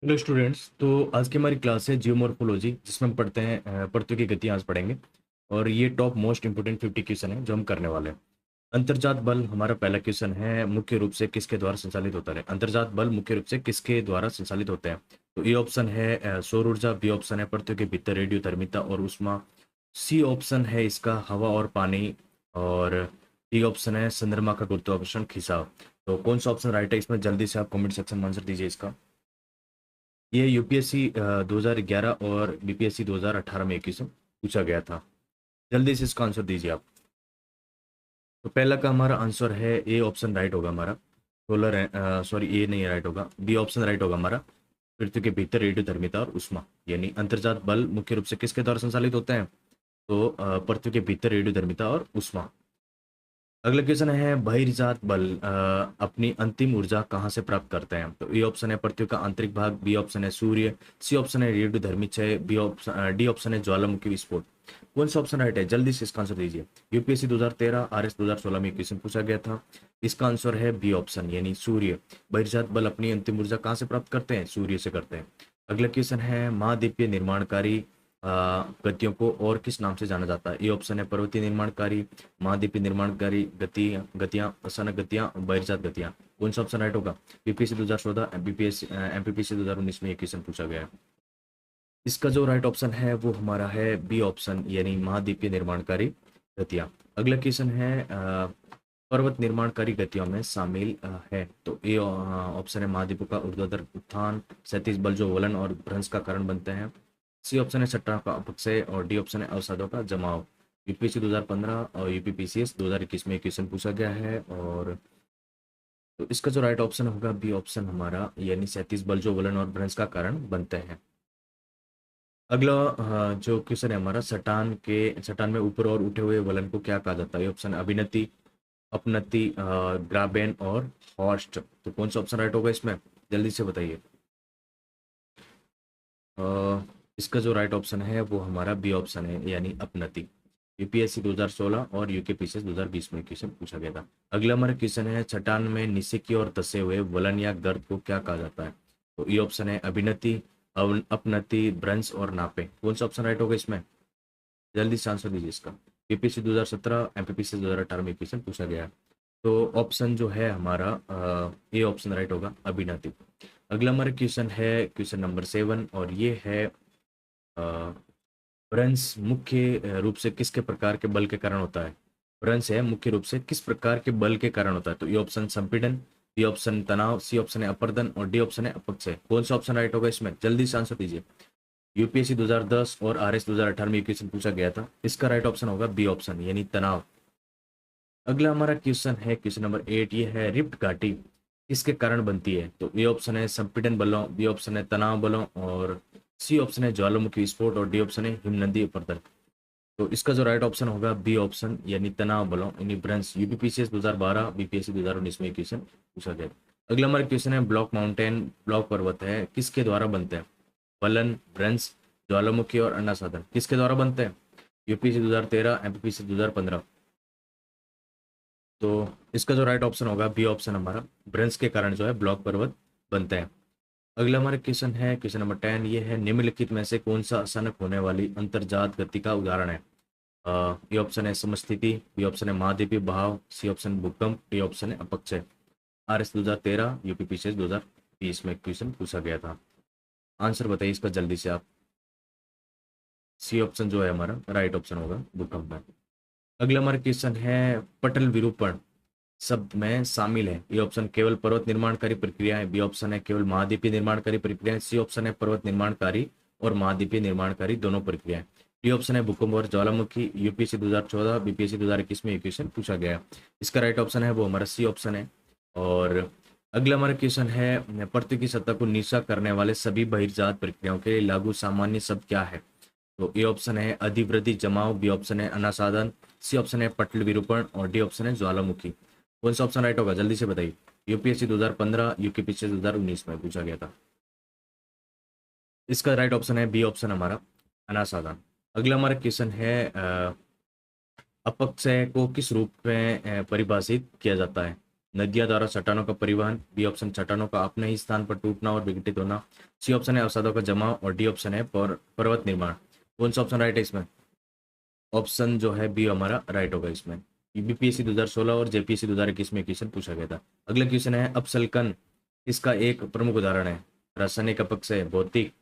Hello students. तो आज की हमारी क्लास है जियोमॉर्फोलॉजी, जिसमें हम पढ़ते हैं परतों की गति आज पढ़ेंगे। और ये टॉप मोस्ट इंपोर्टेंट 50 क्वेश्चन है जो हम करने वाले हैं। अंतर्जात बल हमारा पहला क्वेश्चन है, मुख्य रूप से किसके द्वारा संचालित होता है? अंतर्जात बल मुख्य रूप से किसके द्वारा संचालित होते हैं? तो ए ऑप्शन है सौर ऊर्जा, बी ऑप्शन है परतों के भीतर रेडियोधर्मिता और उष्मा, सी ऑप्शन है इसका हवा और पानी, और डी ऑप्शन है चंद्रमा का गुरुत्वाकर्षण खिंचाव। तो कौन सा ऑप्शन राइट है इसमें? जल्दी से आप कमेंट सेक्शन में आंसर दीजिए इसका। ये यूपीएससी 2011 और बीपीएससी 2018 में क्वेश्चन पूछा गया था। जल्दी से इसका आंसर दीजिए आप। तो पहला का हमारा आंसर है ए ऑप्शन राइट होगा हमारा। सोलर सॉरी, ए नहीं राइट होगा, बी ऑप्शन राइट होगा हमारा। पृथ्वी के भीतर रेडियोधर्मिता और उष्मा, यानी अंतर्जात बल मुख्य रूप से किसके द्वारा संचालित होते हैं? तो पृथ्वी के भीतर रेडियोधर्मिता और उष्मा। अगला क्वेश्चन है बहिर्जात बल अपनी अंतिम ऊर्जा कहाँ से प्राप्त करते हैं? तो ए ऑप्शन है पृथ्वी का आंतरिक भाग, बी ऑप्शन है सूर्य, सी ऑप्शन है रेडियोधर्मी क्षय, बी ऑप्शन डी ऑप्शन है ज्वालामुखी विस्फोट। कौन सा ऑप्शन राइट है? जल्दी से इसका आंसर दीजिए। यूपीएससी 2013 आरएस 2016 में क्वेश्चन पूछा गया था। इसका आंसर है बी ऑप्शन, यानी सूर्य। बहिर्जात बल अपनी अंतिम ऊर्जा कहाँ से प्राप्त करते हैं? सूर्य से करते हैं। अगला क्वेश्चन है महाद्वीपीय निर्माणकारी गतियों को और किस नाम से जाना जाता है? ये ऑप्शन है पर्वतीय निर्माणकारी, महाद्वीपीय निर्माणकारी गतियां, अचानक गतियां, बहिर्जात गतियां। कौन सा ऑप्शन राइट होगा? बीपीएससी 2014, बीपीएससी एमपीपीसी 2019 में ये क्वेश्चन पूछा गया है। इसका जो राइट ऑप्शन है वो हमारा है बी ऑप्शन, यानी महाद्वीपीय निर्माणकारी गतियां। अगला क्वेश्चन है पर्वत निर्माणकारी गतियों में शामिल है। तो ए ऑप्शन है महाद्वीपों का ऊर्ध्वाधर उत्थान, क्षैतिज बल जो वलन और भ्रंश का कारण बनते हैं। सी ऑप्शन है चट्टानों का अपक्षय, और डी ऑप्शन है अवसादों का जमाव। यूपीएससी 2015 और यूपीपीसीएस 2021 में क्वेश्चन पूछा गया है। और तो इसका जो राइट ऑप्शन होगा बी ऑप्शन हमारा, यानी क्षैतिज बल जो वलन और भ्रंश का कारण बनते हैं। अगला जो क्वेश्चन है हमारा, चट्टान में ऊपर और उठे हुए वलन को क्या कहा जाता है? ऑप्शन अभिनति, अपनति, ग्राबेन और हॉर्स्ट। तो कौन सा ऑप्शन राइट होगा इसमें? जल्दी से बताइए। इसका जो राइट ऑप्शन है वो हमारा बी ऑप्शन है, यानी अपनति। यूपीएससी 2016 और यूकेपीसीएस 2020 में क्वेश्चन पूछा गया था। अगला हमारा क्वेश्चन है चट्टान में नीचे की ओर धंसे हुए वलन या गर्त को क्या कहा जाता है? तो ये ऑप्शन है अभिनति, अपनति, भ्रंश और नापे। कौन सा ऑप्शन राइट होगा इसमें? जल्दी से आंसर दीजिए इसका। यूपीएससी 2017, एमपीपीसी 2018 में क्वेश्चन पूछा गया है। तो ऑप्शन जो है हमारा ए ऑप्शन राइट होगा, अभिनति। अगला हमारा क्वेश्चन है क्वेश्चन नंबर 7, और ये है भ्रंश मुख्य रूप से किसके प्रकार के बल के कारण होता है? भ्रंश है मुख्य रूप से किस प्रकार के बल के कारण होता है? तो ये ऑप्शन संपीड़न, बी ऑप्शन तनाव, सी ऑप्शन है अपर्दन और डी ऑप्शन है अपक्षय। कौन सा ऑप्शन राइट होगा इसमें? जल्दी से आंसर दीजिए। यूपीएससी 2010 और आरएस 2018 में क्वेश्चन पूछा गया था। इसका राइट ऑप्शन होगा बी ऑप्शन, यानी तनाव। अगला हमारा क्वेश्चन है क्वेश्चन नंबर 8, ये है रिफ्ट घाटी किसके कारण बनती है? तो ए ऑप्शन है संपीड़न बलों, बी ऑप्शन है तनाव बलों, और सी ऑप्शन है ज्वालामुखी विस्फोट, और डी ऑप्शन है हिमनदी अपर्दन। तो इसका जो राइट ऑप्शन होगा बी ऑप्शन, यानी तनाव बलों, यानी भ्रंश। यूपीपीसीएस 2012, बीपीएससी 2019 में क्वेश्चन पूछा गया। अगला हमारा क्वेश्चन है ब्लॉक माउंटेन, ब्लॉक पर्वत है किसके द्वारा बनते हैं? वलन, भ्रंश, ज्वालामुखी और अन्ना साधन किसके द्वारा बनते हैं? यूपीएससी 2013, एमपीपीसी 2015। तो इसका जो राइट ऑप्शन होगा बी ऑप्शन हमारा, भ्रंश के कारण जो है ब्लॉक पर्वत बनते हैं। अगला हमारा क्वेश्चन है क्वेश्चन नंबर 10, ये है निम्नलिखित में से कौन सा अचानक होने वाली अंतर्जात गति का उदाहरण है? ए ऑप्शन है समस्थिति, बी ऑप्शन है महाद्वीपीय बहाव, सी ऑप्शन भूकंप, डी ऑप्शन है अपक्षय। आरएस 2013, यूपीपीसीएस 2020 में क्वेश्चन पूछा गया था। आंसर बताइए इसका जल्दी से आप। सी ऑप्शन जो है हमारा राइट ऑप्शन होगा, भूकंप में। अगला हमारा क्वेश्चन है पटल विरूपण शब्द में शामिल है? ये ऑप्शन केवल पर्वत निर्माणकारी प्रक्रिया है, बी ऑप्शन है केवल महाद्वीपीय निर्माणकारी प्रक्रिया, सी ऑप्शन है पर्वत निर्माणकारी और महाद्वीपीय निर्माणकारी दोनों प्रक्रियाएं, डी ऑप्शन है भूकंप और ज्वालामुखी। यूपीएससी 2014, बीपीएससी 2021 में ये क्वेश्चन पूछा गया है। इसका राइट ऑप्शन है वो हमारा सी ऑप्शन है। और अगला हमारा क्वेश्चन है पृथ्वी की सतह को नीचा करने वाले सभी बहिर्जात प्रक्रियाओं के लिए लागू सामान्य शब्द क्या है? तो ए ऑप्शन है अधिवृद्धि जमाव, बी ऑप्शन है अनासाधन, सी ऑप्शन है पटल विरूपण, और डी ऑप्शन है ज्वालामुखी। कौन सा ऑप्शन राइट होगा? जल्दी से बताइए। यूपीएससी 2015, यूकेपीसीएस 2019 में पूछा गया था। इसका राइट ऑप्शन है बी ऑप्शन हमारा, अनासाधन। अगला हमारा क्वेश्चन है अपक्षय को किस रूप में परिभाषित किया जाता है? नदियां द्वारा चट्टानों का परिवहन, बी ऑप्शन चट्टानों का अपने ही स्थान पर टूटना और विघटित होना, सी ऑप्शन है अवसादों का जमाव और डी ऑप्शन है पर्वत निर्माण। कौन सा ऑप्शन राइट है इसमें? ऑप्शन जो है बी हमारा राइट होगा इसमें। बीपीएससी 2016 और जेपीएससी 2021 में क्वेश्चन पूछा गया था। अगला क्वेश्चन है अपसल्कन इसका एक प्रमुख उदाहरण है? रासायनिक अपक्षय, भौतिक,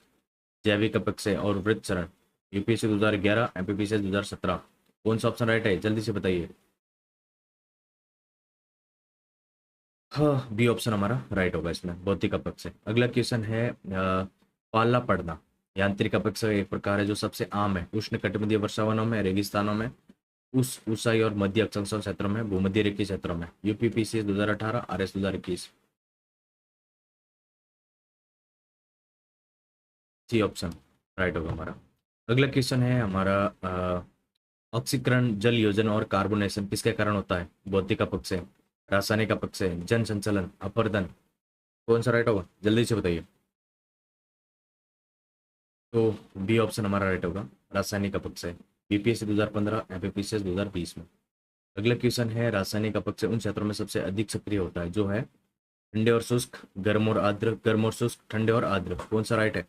जैविक अपक्षय और वृत्तचरण। UPSC 2011, MPPSC 2017। कौन सा ऑप्शन राइट है, जल्दी से बताइए। हाँ, बी ऑप्शन हमारा राइट होगा इसमें, भौतिक अपक्षय। अगला क्वेश्चन है पाला पड़ना यांत्रिक अपक्षय एक प्रकार है जो सबसे आम है उष्णकटिबंधीय वर्षावनों में, रेगिस्तानों में, उस ऊंचाई और मध्य अक्षांश क्षेत्रों में, भूमध्य रेखीय क्षेत्रों में। UPPCS 2018, RS 2021। C option right होगा हमारा। अगला क्वेश्चन है हमारा ऑक्सीकरण, जल योजन और कार्बोनेशन किसके कारण होता है? भौतिक अपक्षय, रासायनिक अपक्षय, जन संचलन, अपरदन। कौन सा राइट होगा, जल्दी से बताइए। तो बी ऑप्शन हमारा राइट होगा, रासायनिक अपक्षय। बीपीएससी 2015, एमपीपीसीएस 2020 में। अगला क्वेश्चन है रासायनिक अपक्षय उन क्षेत्रों में सबसे अधिक सक्रिय होता है जो है ठंडे और शुष्क, गर्म और आर्द्र, गर्म और शुष्क, ठंडे और आर्द्र। कौन सा राइट है?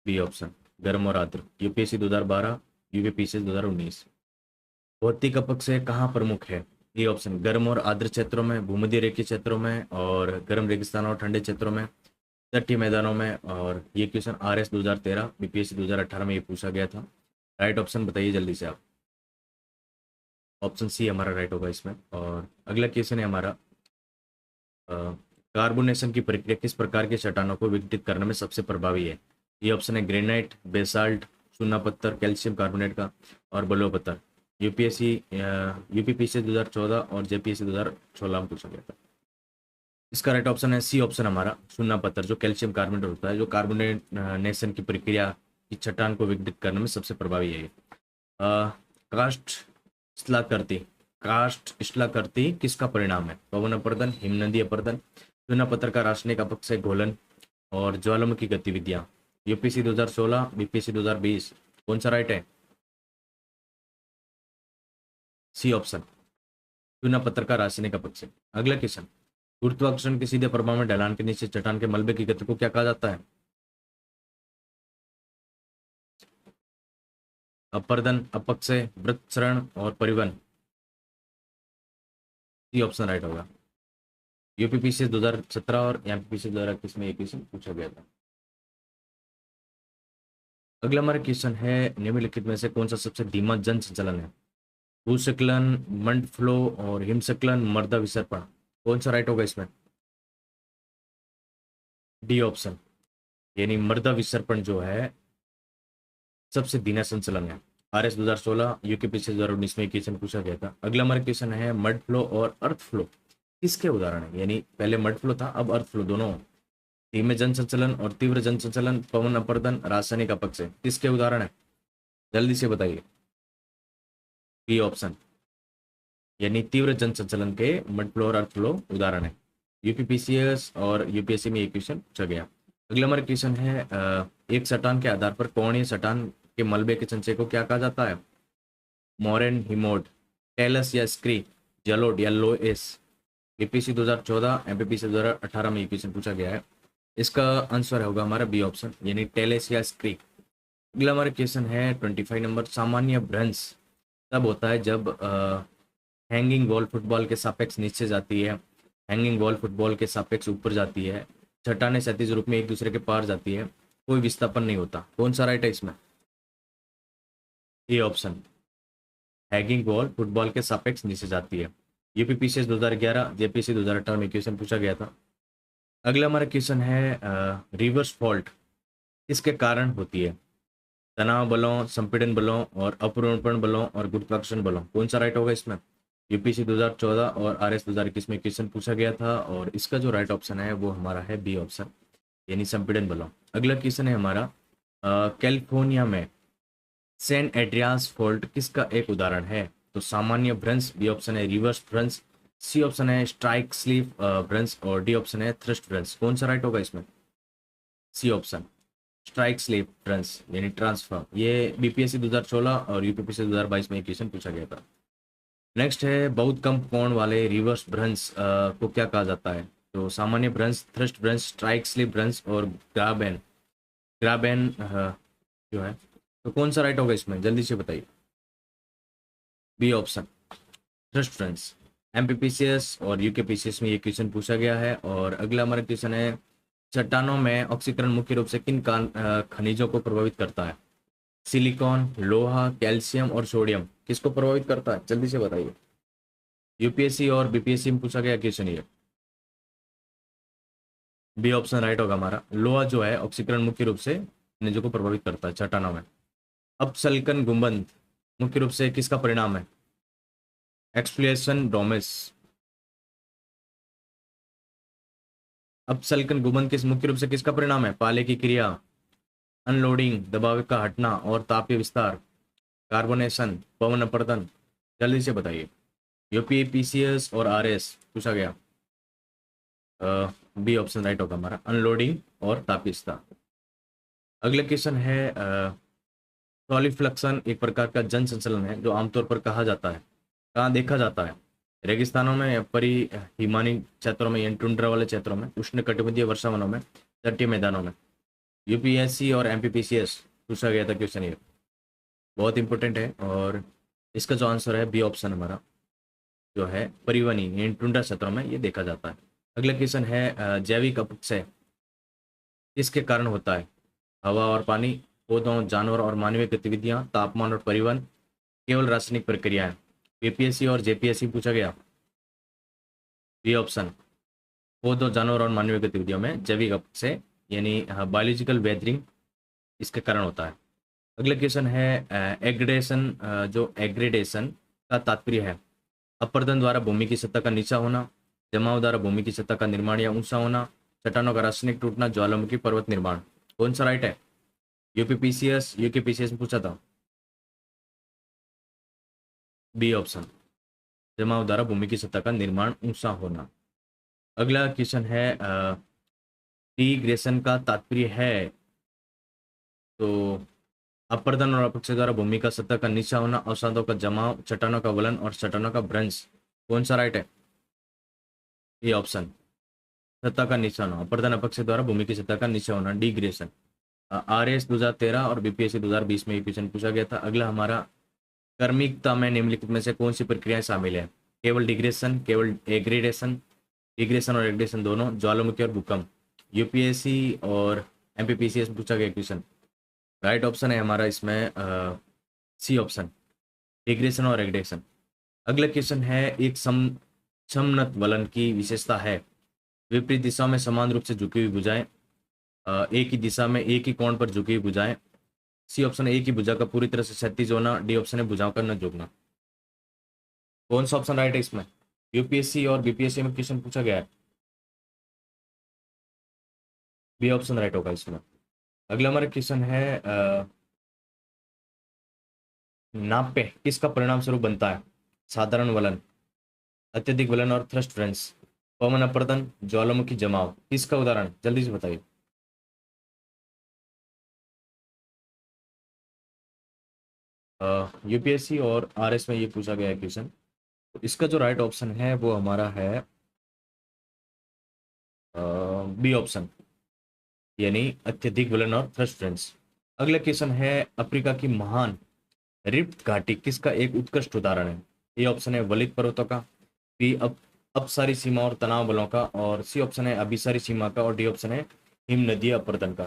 बी ऑप्शन गर्म और आर्द्र। UPSC 2012, UPPCS 2019। भौतिक अपक्षय कहाँ प्रमुख है? ये ऑप्शन गर्म और आर्द्र क्षेत्रों में, भूमध्य रेखीय क्षेत्रों में, और गर्म रेगिस्तान और ठंडे क्षेत्रों में, तटीय मैदानों में। और ये क्वेश्चन आरएस 2013, बीपीएससी 2018 में ये पूछा गया था। राइट ऑप्शन बताइए जल्दी से आप। ऑप्शन सी हमारा राइट होगा इसमें। और अगला क्वेश्चन है हमारा कार्बोनेशन की प्रक्रिया किस प्रकार के चट्टानों को विघटित करने में सबसे प्रभावी है? ये ऑप्शन है ग्रेनाइट, बेसाल्ट, चूना पत्थर, कैल्शियम कार्बोनेट का, और बलुआ पत्थर। यूपीएससी यूपीपीसी 2014 और जेपीएससी 2016 में पूछा गया था। इसका राइट ऑप्शन है सी ऑप्शन हमारा, चूना पत्थर, जो कैल्शियम कार्बोनेट होता है, जो कार्बोनेशन की प्रक्रिया की चट्टान को विघटित करने में सबसे प्रभावी है ये। कास्ट स्थलाकृति, कास्ट स्थलाकृति किसका परिणाम है? पवन अपर्दन, हिमनदी अपर्दन, चूना पत्थर का रासायनिक अपक्षय घोलन, और ज्वालामुखी गतिविधियां। UPC 2016, BPSC 2020। कौन सा राइट है? सी ऑप्शन चूना पत्थर का रासायनिक अपक्षय। अगला क्वेश्चन, गुरुत्वाकर्षण के सीधे प्रभाव में ढलान के नीचे चट्टान के मलबे की गति को क्या कहा जाता है? अपर्दन, अपक्षय, वृत्तचरण और परिवहन। सी ऑप्शन राइट होगा। यूपीपीसी 2017 और एमपीपीसी 2021 में एक क्वेश्चन पूछा गया था। अगला हमारा क्वेश्चन है निम्नलिखित में से कौन सा सबसे धीमा जन संचलन है? भूस्खलन, मंड फ्लो और हिमस्खलन, मृदा विसर्पण। कौन सा राइट होगा इसमें? डी ऑप्शन, यानी मृदा विसर्पण जो है सबसे धीमा संचलन है। आरएस 2016, यूकेपीसी 2019 में क्वेश्चन पूछा गया था। अगला हमारा क्वेश्चन है मड फ्लो और अर्थ फ्लो किसके उदाहरण है? यानी पहले मड फ्लो था, अब अर्थ फ्लो, दोनों। धीमे जन संचलन और तीव्र जन संचलन, पवन अपरदन, रासायनिक अपक्षय, किसके उदाहरण है? जल्दी से बताइए। बी ऑप्शन, यानी तीव्र जन संचलन के मड फ्लो और अर्थ फ्लो उदाहरण है। यूपीपीसीएस और यूपीएससी में एक क्वेश्चन पूछा गया। अगला हमारा क्वेश्चन है एक चट्टान के आधार पर कोणीय चट्टान के मलबे के संचय को क्या कहा जाता है? मोरेन, हिमोड, टेलस या स्क्री, जलोड या लोएस। बीपीसी 2014, एमपीपीसी 2018 में ये क्वेश्चन पूछा गया है। इसका आंसर होगा हमारा बी ऑप्शन, यानी टेलेस या स्क्री। अगला हमारा क्वेश्चन है 25 नंबर, सामान्य भ्रंश तब होता है जब हैंगिंग बॉल फुटबॉल के सापेक्ष नीचे जाती है, हैंगिंग बॉल फुटबॉल के सापेक्ष ऊपर जाती है, चट्टाने क्षैतिज रूप में एक दूसरे के पार जाती है, कोई विस्थापन नहीं होता। कौन सा राइट है इसमें? A option, hanging ball football के सापेक्ष नीचे जाती है। यूपीपीसीएस 2011, जेपीसी 2018 में क्वेश्चन पूछा गया था। अगला हमारा क्वेश्चन है रिवर्स फॉल्ट किसके कारण होती है? तनाव बलों, संपीड़न बलों और अपरूपण बलों और गुरुत्वाकर्षण बलों। कौन सा राइट होगा इसमें? यूपीसी 2014 और आरएस 2021 में क्वेश्चन पूछा गया था, और इसका जो राइट ऑप्शन है वो हमारा है बी ऑप्शन, यानी संपीड़न बलों। अगला क्वेश्चन है हमारा कैलिफोर्निया में सैन एड्रियास फॉल्ट किसका एक उदाहरण है? तो सामान्य भ्रंश, बी ऑप्शन है रिवर्स भ्रंश, सी ऑप्शन है स्ट्राइक स्लीव भ्रंश, और डी ऑप्शन है थ्रस्ट भ्रंश। कौन सा राइट होगा इसमें? सी ऑप्शन, स्ट्राइक स्लीव भ्रंश, यानी ट्रांसफर। ये बीपीएससी 2016 और यूपीपीसी 2022 में क्वेश्चन पूछा गया था। नेक्स्ट है बहुत कम कोण वाले रिवर्स भ्रंश को क्या कहा जाता है? तो सामान्य भ्रंश, थ्रस्ट भ्रंश, स्ट्राइक स्लिप भ्रंश और ग्राबेन। ग्राबेन जो है, तो कौन सा राइट होगा इसमें, जल्दी से बताइए। बी ऑप्शन, थ्रस्ट भ्रंश। एमपीपीसीएस और यूकेपीसीएस में ये क्वेश्चन पूछा गया है। और अगला हमारा क्वेश्चन है, चट्टानों में ऑक्सीकरण मुख्य रूप से किन खनिजों को प्रभावित करता है? सिलिकॉन, लोहा, कैल्शियम और सोडियम किसको प्रभावित करता है, जल्दी से बताइए। यूपीएससी और बीपीएससी में पूछा गया क्वेश्चन ये। बी ऑप्शन राइट होगा हमारा। लोहा जो है ऑक्सीकरण मुख्य रूप से खनिजों को प्रभावित करता है चट्टानों में। अपसल्कन गुंबद मुख्य रूप से किसका परिणाम है? एक्सप्लिएशन डोमिस। अपसल्कन गुंबद किस मुख्य रूप से किसका परिणाम है? पाले की क्रिया, अनलोडिंग, दबाव का हटना और तापीय विस्तार, कार्बोनेशन, पवन अपरदन। जल्दी से बताइए। यूपी, पीसीएस और आरएस पूछा गया। बी ऑप्शन राइट होगा हमारा, अनलोडिंग और तापीय विस्तार। अगला क्वेश्चन है, सॉलिफ्लक्शन एक प्रकार का जन संचलन है जो आमतौर पर कहा जाता है, कहाँ देखा जाता है? रेगिस्तानों में या हिमानी क्षेत्रों में या टुंड्रा वाले क्षेत्रों में, उष्णकटिबंधीय वर्षावनों में, तटीय मैदानों में। यूपीएससी और एमपीपीसीएस पूछा गया था क्वेश्चन ये, बहुत इंपॉर्टेंट है। और इसका जो आंसर है बी ऑप्शन हमारा जो है, परिवहनी यानी टुंड्रा क्षेत्रों में ये देखा जाता है। अगला क्वेश्चन है, जैविक अपक्षय किसके कारण होता है? हवा और पानी, पौधों, जानवर और मानवीय गतिविधियां, तापमान और परिवहन, केवल रासायनिक प्रक्रियाएं। यूपीएससी और जेपीएससी पूछा गया। बी ऑप्शन, पौधों, जानवर और मानवीय गतिविधियों में जैविक अपक्षय यानी बायोलॉजिकल वेदरिंग इसके कारण होता है। अगला क्वेश्चन है, एग्रेडेशन जो एग्रेडेशन का तात्पर्य है, अपरदन द्वारा भूमि की सतह का नीचा होना, जमाव द्वारा भूमि की सतह का निर्माण या ऊंचा होना, चट्टानों का रासायनिक टूटना, ज्वालामुखी पर्वत निर्माण। कौन सा राइट है? यूपीपीसीएस, यूकेपीसीएस में पूछा था। बी ऑप्शन, जमाव द्वारा भूमि की सतह का निर्माण ऊंचा होना। अगला क्वेश्चन है, डिग्रेशन का तात्पर्य है, तो अपरदन और अपक्षय द्वारा भूमि का सतह का नीचा होना, अवसादों का जमाव, चट्टानों का वलन और चट्टानों का भ्रंश। कौन सा राइट है? ये ऑप्शन, सतह का नीचा होना, अपरदन अपक्षय द्वारा भूमि की सतह का नीचा होना, डिग्रेशन। आरएस 2013 और बीपीएससी 2020 में ये क्वेश्चन पूछा गया था। अगला हमारा, क्रमिकता में निम्नलिखित में से कौन सी प्रक्रियाएं शामिल है? केवल डिग्रेशन, केवल एग्रेडेशन, डिग्रेशन और एग्रेडेशन दोनों, ज्वालामुखी और भूकंप। यूपीएससी और एमपीपीसीएस पूछा गया क्वेश्चन। राइट ऑप्शन है हमारा इसमें सी ऑप्शन, डिग्रेशन और एग्रेडेशन। अगला क्वेश्चन है, एक समनत वलन की विशेषता है, विपरीत दिशाओं में समान रूप से झुकी हुई भुजाएं, एक ही दिशा में एक ही कोण पर झुकी हुई भुजाएं। सी ऑप्शन है, एक ही भुजा का पूरी तरह से क्षैतिज होना। डी ऑप्शन है, भुजाओं का न झुकना। कौन सा ऑप्शन राइट है इसमें? यूपीएससी और बीपीएससी में क्वेश्चन पूछा गया है। बी ऑप्शन राइट होगा इसमें। अगला हमारा क्वेश्चन है, नाप्य किसका परिणाम स्वरूप बनता है? साधारण वलन, अत्यधिक वलन और थ्रस्ट फ्रेंस, पवन अपरदन, ज्वालामुखी जमाव। किसका उदाहरण, जल्दी से बताइए। यूपीएससी और आरएस में ये पूछा गया है क्वेश्चन, तो इसका जो राइट ऑप्शन है वो हमारा है बी ऑप्शन, यानी अत्यधिक वलन और थ्रस्ट फ्रेंस। अगला क्वेश्चन है, अफ्रीका की महान रिफ्ट घाटी किसका एक उत्कृष्ट उदाहरण है? ए ऑप्शन है, वलित पर्वतों का, बी अपसारी सीमा और तनाव बलों का, और सी ऑप्शन है, अभिसारी सीमा का, और डी ऑप्शन है, हिम नदीय अपरदन का।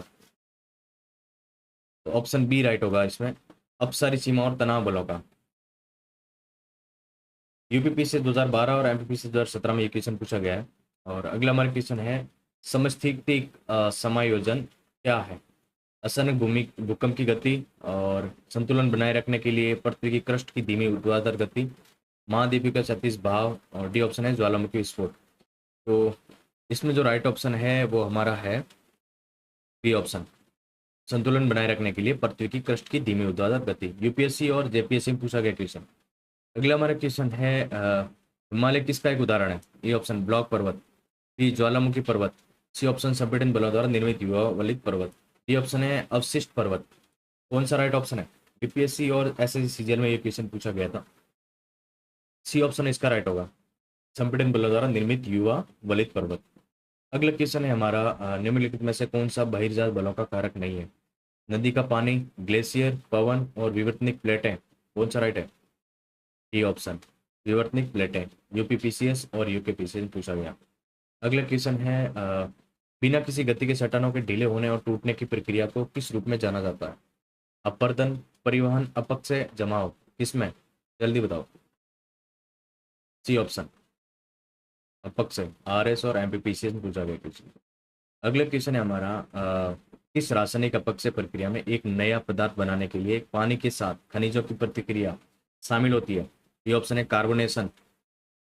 तो ऑप्शन बी राइट होगा इसमें, अपसारी सीमा और तनाव बलों का। यूपीपी से 2012 और एमपीपी से 2017 में ये क्वेश्चन पूछा गया है। और अगला हमारा क्वेश्चन है, समस्थैतिक समायोजन क्या है? अचानक भूमि भूकंप की गति और संतुलन बनाए रखने के लिए पृथ्वी की क्रस्ट की धीमी ऊर्ध्वाधर गति, महाद्वीपीय का क्षैतिज भाव, और डी ऑप्शन है, ज्वालामुखी विस्फोट। तो इसमें जो राइट ऑप्शन है वो हमारा है बी ऑप्शन, संतुलन बनाए रखने के लिए पृथ्वी की क्रस्ट की धीमी ऊर्ध्वाधर गति। यूपीएससी और जेपीएससी में पूछा गया क्वेश्चन। अगला हमारा क्वेश्चन है, हिमालय किसका एक उदाहरण है? ए ऑप्शन, ब्लॉक पर्वत, बी ज्वालामुखी पर्वत, सी ऑप्शन, संपीड़न बलों द्वारा निर्मित युवा वलित पर्वत, डी ऑप्शन है, अवशिष्ट पर्वत। कौन सा राइट ऑप्शन है? यूपीएससी और एसएससी सीजीएल में ये क्वेश्चन पूछा गया था। सी ऑप्शन इसका राइट होगा। संपीड़न बलों द्वारा निर्मित युवा वलित पर्वत। अगला क्वेश्चन है हमारा, निम्नलिखित में से कौन सा बहिर्जात बलों का कारक नहीं है? नदी का पानी, ग्लेशियर, पवन और विवर्तनिक प्लेटें। कौन सा राइट है? डी ऑप्शन, विवर्तनिक प्लेटें। यूपीपीसीएस और यूकेपीसीएस पूछा गया। अगला क्वेश्चन है, बिना किसी गति के चट्टानों के ढीले होने और टूटने की प्रक्रिया को किस रूप में जाना जाता है? अपरदन, परिवहन, अपक्षय, जमाव। किसमें? जल्दी बताओ। सी ऑप्शन, अपक्षय। आरएस और एमपीपीसीएस में पूछा गया क्वेश्चन। अगला क्वेश्चन है हमारा, किस रासायनिक अपक्षय प्रक्रिया में एक नया पदार्थ बनाने के लिए पानी के साथ खनिजों की प्रतिक्रिया शामिल होती है? ये ऑप्शन है कार्बोनेशन,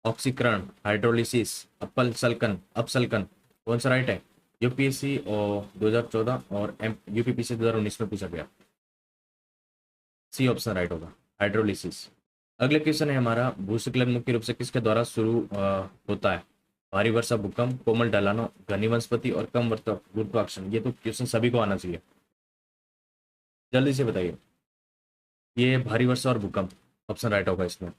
ऑक्सीकरण, हाइड्रोलिसिस, अपसल्कन। कौन सा राइट है? यूपीएससी और 2014 और यूपीपीसी 2019 में पूछा गया। सी ऑप्शन राइट होगा, हाइड्रोलिसिस। अगले क्वेश्चन है हमारा, भूस्खलन मुख्य रूप से किसके द्वारा शुरू होता है? भारी वर्षा, भूकंप, कोमल ढलानों, घनी वनस्पति और कम गुरुत्वाकर्षण। ये तो क्वेश्चन सभी को आना चाहिए, जल्दी से बताइए। ये भारी वर्षा और भूकंप ऑप्शन राइट होगा इसमें।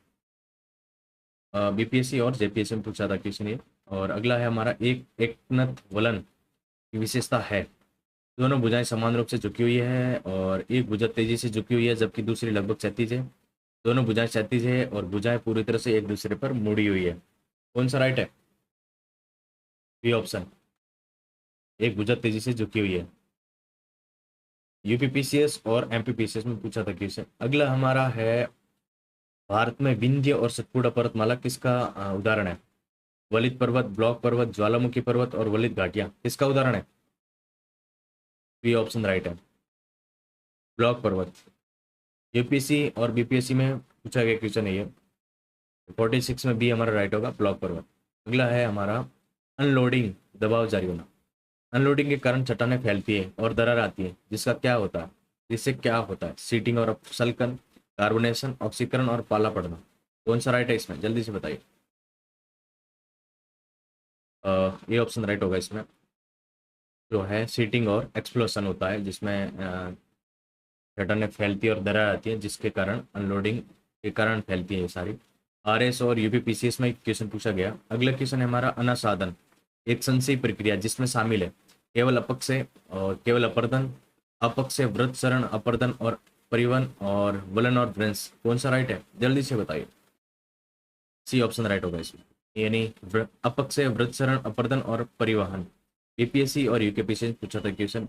बीपीएससी और जेपीएससी में पूछा था क्वेश्चन ये। और अगला है हमारा, एक एकनत वलन की विशेषता है? दोनों भुजाएं समान रूप से झुकी हुई है और एक भुजा तेजी से झुकी हुई है जबकि दूसरी लगभग क्षैतिज है। दोनों भुजाएं क्षैतिज है और भुजाएं पूरी तरह से एक दूसरे पर मुड़ी हुई है। कौन सा राइट है? बी ऑप्शन, एक भुजा तेजी से झुकी हुई है। यूपीपीसीएस और एमपीपीसीएस में पूछा था क्वेश्चन। अगला हमारा है, भारत में विंध्य और सतपुड़ा पर्वतमाला किसका उदाहरण है? वलित पर्वत, ब्लॉक पर्वत, ज्वालामुखी पर्वत और वलित घाटियां किसका उदाहरण है? बी ऑप्शन राइट है, ब्लॉक पर्वत। यूपीएससी और बीपीएससी में पूछा गया क्वेश्चन है ये। 46 में बी हमारा राइट होगा, ब्लॉक पर्वत। अगला है हमारा, अनलोडिंग, दबाव जारी होना। अनलोडिंग के कारण चट्टानें फैलती है और दरार आती है, जिसका क्या होता है? जिससे क्या होता है? सीटिंग और अपसल्कन, कार्बोनेशन, ऑक्सीकरण और पाला पड़ना। कौन सा राइट है इसमें? जल्दी से बताइए। ये ऑप्शन राइट होगा इसमें, जो है सीटिंग और एक्सप्लोशन होता है, जिसमें चट्टानें फैलती है और दरार आती है, जिसके कारण अनलोडिंग के कारण फैलती है ये सारी। आरएस और यूपीपीसीएस में क्वेश्चन पूछा गया। अगला क्वेश्चन है हमारा, अनासादन एक संचयी प्रक्रिया जिसमें शामिल है केवल अपक्षय और केवल अपरदन, अपक्षय, वृत्त चरण, अपरदन और परिवहन और वलन और भ्रंश। कौन सा राइट है? जल्दी से बताइए। सी ऑप्शन राइट होगा इसमें, यानी अपक्षय, वृत्त चरण, अपरदन और परिवहन। बीपीएससी और यूकेपीएससी पूछा था क्वेश्चन।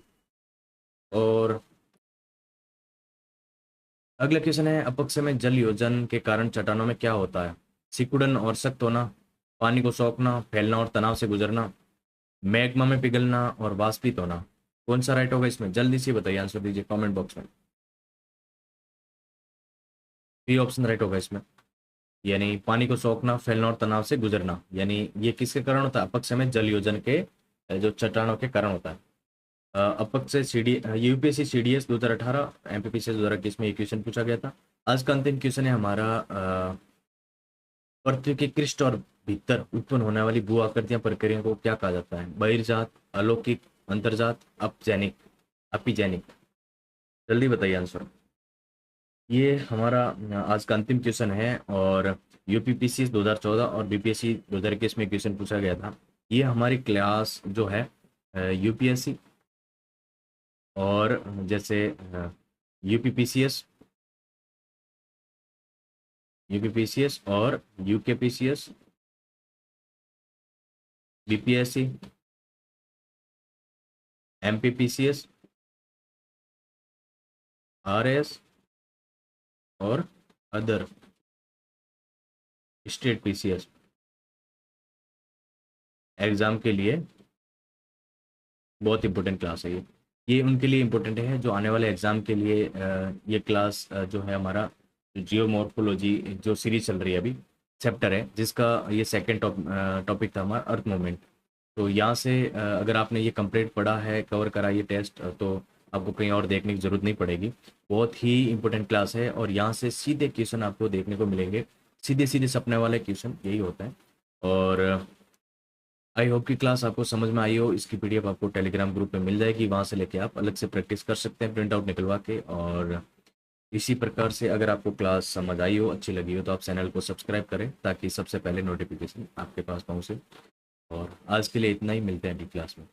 और अगला क्वेश्चन है, अपक्षय में जल योजन के कारण चट्टानों में क्या होता है? सिकुड़न और सख्त होना, पानी को सोखना, फैलना और तनाव से गुजरना, मैग्मा में पिघलना और वाष्पित होना। कौन सा राइट होगा इसमें? जल्दी से बताइए, आंसर दीजिए कमेंट बॉक्स में। बी ऑप्शन राइट होगा इसमें, यानी पानी को सोखना, फैलना और तनाव से गुजरना। यानी ये किसके कारण होता है? अपक्षय में जल योजन के जो चट्टानों के कारण होता है। अपक्षय सीडी यूपीएससी सीडीएस 2018, एमपीपीसी 2021 में ये क्वेश्चन पूछा गया था। आज का अंतिम क्वेश्चन है हमारा, पृथ्वी के क्रिस्ट और भीतर उत्पन्न होने वाली भू आकृतियां प्रक्रिया को क्या कहा जाता है? बहिर्जात, अलौकिक, अंतर्जात, अपजैनिक, अपिजैनिक। जल्दी बताइए आंसर। ये हमारा आज का अंतिम क्वेश्चन है और यूपीपीसी 2014 और बीपीएससी 2021 में क्वेश्चन पूछा गया था। ये हमारी क्लास जो है यूपीएससी और जैसे यूपीपीसीएस, यूपीपीसीएस और यूकेपीसीएस, बीपीएससी, एमपीपीसीएस, आरएस और अदर स्टेट पीसीएस एग्जाम के लिए बहुत इंपॉर्टेंट क्लास है ये उनके लिए इम्पोर्टेंट है जो आने वाले एग्जाम के लिए ये क्लास जो है हमारा जियोमॉर्फोलॉजी जो सीरीज चल रही है अभी, चैप्टर है जिसका ये सेकंड टॉपिक था हमारा, अर्थ मूवमेंट। तो यहाँ से अगर आपने ये कंप्लीट पढ़ा है, कवर करा ये टेस्ट, तो आपको कहीं और देखने की ज़रूरत नहीं पड़ेगी। बहुत ही इंपॉर्टेंट क्लास है और यहाँ से सीधे क्वेश्चन आपको देखने को मिलेंगे, सीधे सीधे सपने वाले क्वेश्चन यही होता है। और आई होप कि क्लास आपको समझ में आई हो। इसकी पीडीएफ आपको टेलीग्राम ग्रुप में मिल जाएगी, वहाँ से लेके आप अलग से प्रैक्टिस कर सकते हैं प्रिंट आउट निकलवा के। और इसी प्रकार से अगर आपको क्लास समझ आई हो, अच्छी लगी हो, तो आप चैनल को सब्सक्राइब करें ताकि सबसे पहले नोटिफिकेशन आपके पास पहुंचे। और आज के लिए इतना ही, मिलते हैं अगली क्लास में।